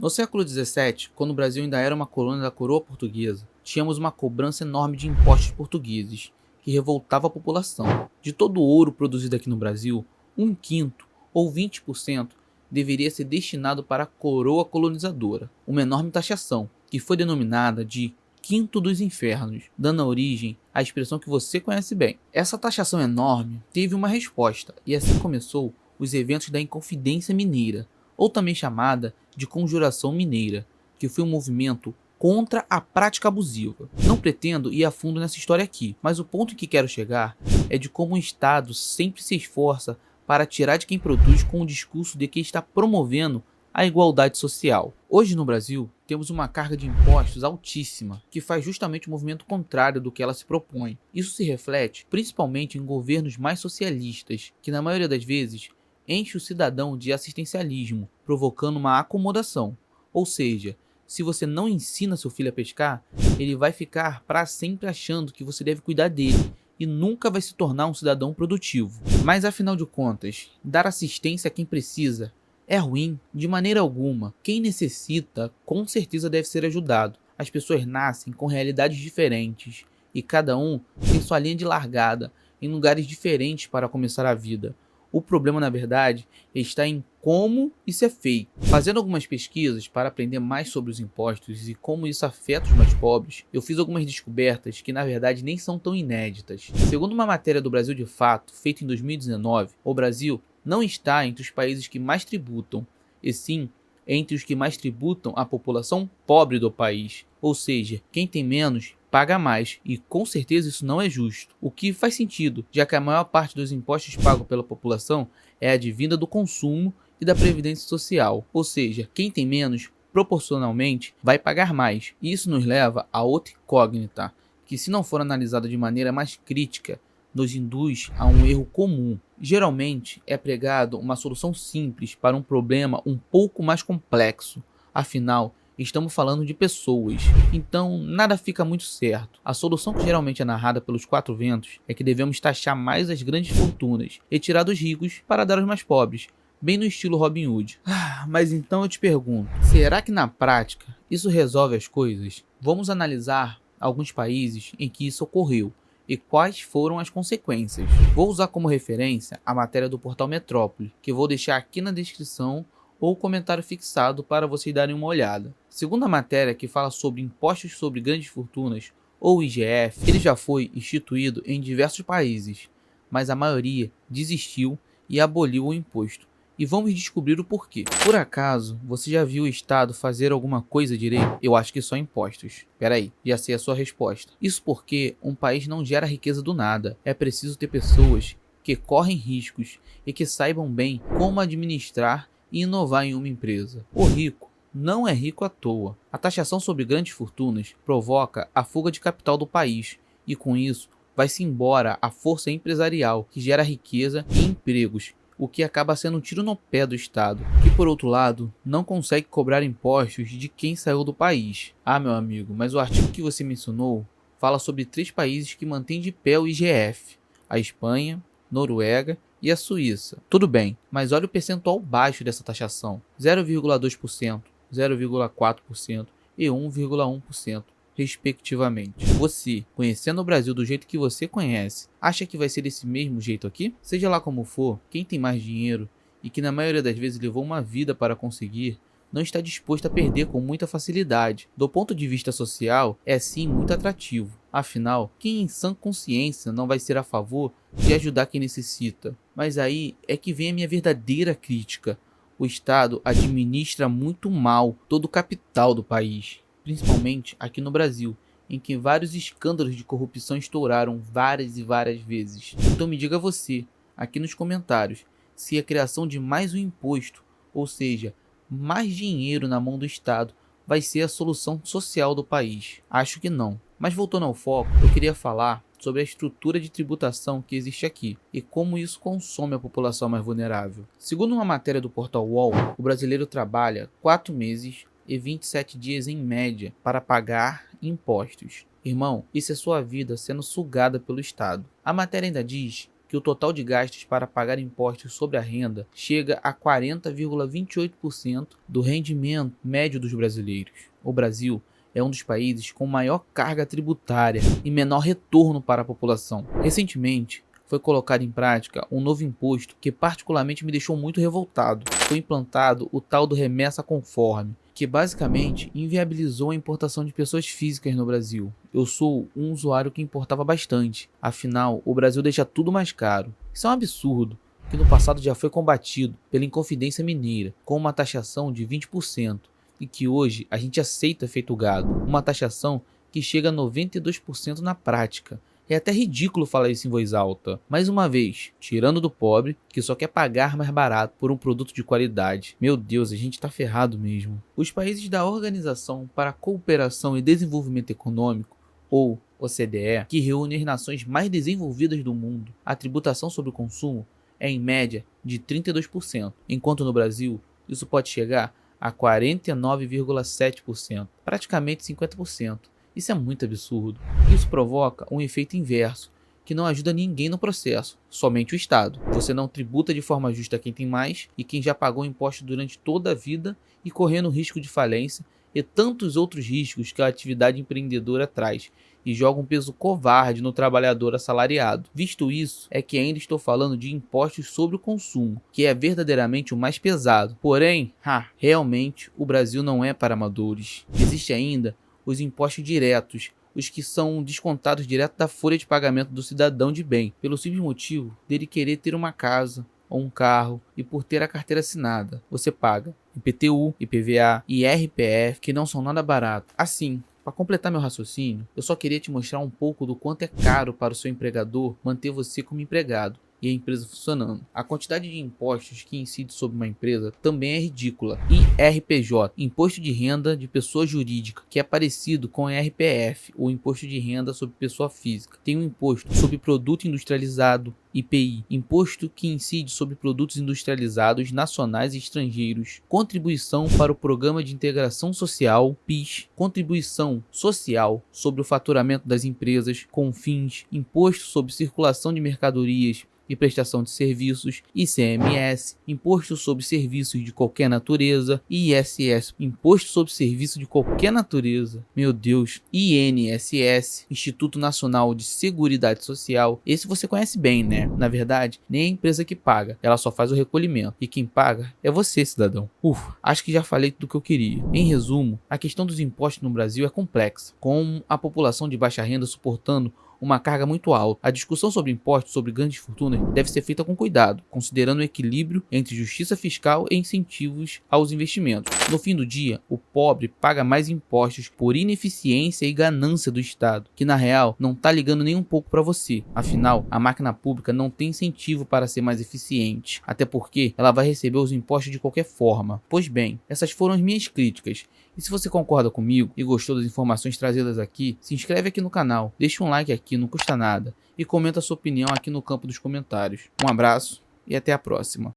No século XVII, quando o Brasil ainda era uma colônia da coroa portuguesa, tínhamos uma cobrança enorme de impostos portugueses, que revoltava a população. De todo o ouro produzido aqui no Brasil, um quinto, ou 20%, deveria ser destinado para a coroa colonizadora, uma enorme taxação, que foi denominada de Quinto dos Infernos, dando origem à expressão que você conhece bem. Essa taxação enorme teve uma resposta, e assim começou os eventos da Inconfidência Mineira, ou também chamada de Conjuração Mineira, que foi um movimento contra a prática abusiva. Não pretendo ir a fundo nessa história aqui, mas o ponto em que quero chegar é de como o Estado sempre se esforça para tirar de quem produz com o discurso de que está promovendo a igualdade social. Hoje no Brasil, temos uma carga de impostos altíssima, que faz justamente o movimento contrário do que ela se propõe. Isso se reflete principalmente em governos mais socialistas, que na maioria das vezes enche o cidadão de assistencialismo, provocando uma acomodação. Ou seja, se você não ensina seu filho a pescar, ele vai ficar para sempre achando que você deve cuidar dele e nunca vai se tornar um cidadão produtivo. Mas afinal de contas, dar assistência a quem precisa é ruim? De maneira alguma. Quem necessita, com certeza deve ser ajudado. As pessoas nascem com realidades diferentes e cada um tem sua linha de largada em lugares diferentes para começar a vida. O problema, na verdade, está em como isso é feito. Fazendo algumas pesquisas para aprender mais sobre os impostos e como isso afeta os mais pobres, eu fiz algumas descobertas que, na verdade, nem são tão inéditas. Segundo uma matéria do Brasil de Fato, feita em 2019, o Brasil não está entre os países que mais tributam, e sim entre os que mais tributam a população pobre do país. Ou seja, quem tem menos paga mais, e com certeza isso não é justo. O que faz sentido, já que a maior parte dos impostos pagos pela população é advinda do consumo e da previdência social. Ou seja, quem tem menos, proporcionalmente, vai pagar mais. E isso nos leva a outra incógnita, que se não for analisada de maneira mais crítica, nos induz a um erro comum. Geralmente é pregado uma solução simples para um problema um pouco mais complexo. Afinal, estamos falando de pessoas, então nada fica muito certo. A solução que geralmente é narrada pelos quatro ventos é que devemos taxar mais as grandes fortunas e tirar dos ricos para dar aos mais pobres, bem no estilo Robin Hood. Mas então eu te pergunto, será que na prática isso resolve as coisas? Vamos analisar alguns países em que isso ocorreu e quais foram as consequências. Vou usar como referência a matéria do portal Metrópole, que vou deixar aqui na descrição ou comentário fixado para vocês darem uma olhada. Segundo a matéria, que fala sobre impostos sobre grandes fortunas, ou IGF, ele já foi instituído em diversos países, mas a maioria desistiu e aboliu o imposto. E vamos descobrir o porquê. Por acaso, você já viu o Estado fazer alguma coisa direito? Eu acho que só impostos. Peraí, já sei a sua resposta. Isso porque um país não gera riqueza do nada. É preciso ter pessoas que correm riscos e que saibam bem como administrar e inovar em uma empresa. O rico não é rico à toa. A taxação sobre grandes fortunas provoca a fuga de capital do país e com isso vai-se embora a força empresarial que gera riqueza e empregos, o que acaba sendo um tiro no pé do Estado, que por outro lado não consegue cobrar impostos de quem saiu do país. Ah, meu amigo, mas o artigo que você mencionou fala sobre 3 países que mantêm de pé o IGF: a Espanha, Noruega e a Suíça. Tudo bem, mas olha o percentual baixo dessa taxação: 0,2%, 0,4% e 1,1%. Respectivamente. Você, conhecendo o Brasil do jeito que você conhece, acha que vai ser desse mesmo jeito aqui? Seja lá como for, quem tem mais dinheiro e que na maioria das vezes levou uma vida para conseguir, não está disposto a perder com muita facilidade. Do ponto de vista social, é sim muito atrativo. Afinal, quem em sã consciência não vai ser a favor de ajudar quem necessita? Mas aí é que vem a minha verdadeira crítica. O Estado administra muito mal todo o capital do país, principalmente aqui no Brasil, em que vários escândalos de corrupção estouraram várias e várias vezes. Então me diga você, aqui nos comentários, se a criação de mais um imposto, ou seja, mais dinheiro na mão do Estado, vai ser a solução social do país. Acho que não. Mas voltando ao foco, eu queria falar sobre a estrutura de tributação que existe aqui e como isso consome a população mais vulnerável. Segundo uma matéria do portal UOL, o brasileiro trabalha 4 meses e 27 dias em média para pagar impostos. Irmão, isso é sua vida sendo sugada pelo Estado. A matéria ainda diz que o total de gastos para pagar impostos sobre a renda chega a 40,28% do rendimento médio dos brasileiros. O Brasil é um dos países com maior carga tributária e menor retorno para a população. Recentemente, foi colocado em prática um novo imposto que particularmente me deixou muito revoltado. Foi implantado o tal do remessa conforme, que basicamente inviabilizou a importação de pessoas físicas no Brasil. Eu sou um usuário que importava bastante, afinal o Brasil deixa tudo mais caro. Isso é um absurdo, que no passado já foi combatido pela Inconfidência Mineira, com uma taxação de 20%, e que hoje a gente aceita feito gado, uma taxação que chega a 92% na prática. É até ridículo falar isso em voz alta. Mais uma vez, tirando do pobre, que só quer pagar mais barato por um produto de qualidade. Meu Deus, a gente tá ferrado mesmo. Os países da Organização para a Cooperação e Desenvolvimento Econômico, ou OCDE, que reúne as nações mais desenvolvidas do mundo, a tributação sobre o consumo é em média de 32%, enquanto no Brasil isso pode chegar a 49,7%, praticamente 50%. Isso é muito absurdo. Isso provoca um efeito inverso, que não ajuda ninguém no processo, somente o Estado. Você não tributa de forma justa quem tem mais e quem já pagou imposto durante toda a vida e correndo risco de falência e tantos outros riscos que a atividade empreendedora traz, e joga um peso covarde no trabalhador assalariado. Visto isso, é que ainda estou falando de impostos sobre o consumo, que é verdadeiramente o mais pesado. Porém, realmente o Brasil não é para amadores. Existe ainda os impostos diretos, os que são descontados direto da folha de pagamento do cidadão de bem, pelo simples motivo dele querer ter uma casa ou um carro, e por ter a carteira assinada, você paga IPTU, IPVA e IRPF, que não são nada barato. Assim, para completar meu raciocínio, eu só queria te mostrar um pouco do quanto é caro para o seu empregador manter você como empregado e a empresa funcionando. A quantidade de impostos que incide sobre uma empresa também é ridícula. IRPJ, Imposto de Renda de Pessoa Jurídica, que é parecido com o IRPF, o Imposto de Renda sobre Pessoa Física. Tem um imposto sobre produto industrializado, IPI, imposto que incide sobre produtos industrializados nacionais e estrangeiros, contribuição para o Programa de Integração Social, PIS, contribuição social sobre o faturamento das empresas, CONFINS, imposto sobre circulação de mercadorias e prestação de serviços, ICMS, Imposto sobre Serviços de qualquer natureza, ISS, Imposto sobre Serviço de qualquer natureza, meu Deus, INSS, Instituto Nacional de Seguridade Social. Esse você conhece bem, né? Na verdade, nem a empresa que paga, ela só faz o recolhimento, e quem paga é você, cidadão. Acho que já falei tudo o que eu queria. Em resumo, a questão dos impostos no Brasil é complexa, com a população de baixa renda suportando uma carga muito alta. A discussão sobre impostos sobre grandes fortunas deve ser feita com cuidado, considerando o equilíbrio entre justiça fiscal e incentivos aos investimentos. No fim do dia, o pobre paga mais impostos por ineficiência e ganância do Estado, que na real não tá ligando nem um pouco para você. Afinal, a máquina pública não tem incentivo para ser mais eficiente, até porque ela vai receber os impostos de qualquer forma. Pois bem, essas foram as minhas críticas. E se você concorda comigo e gostou das informações trazidas aqui, se inscreve aqui no canal, deixa um like aqui, não custa nada, e comenta a sua opinião aqui no campo dos comentários. Um abraço e até a próxima.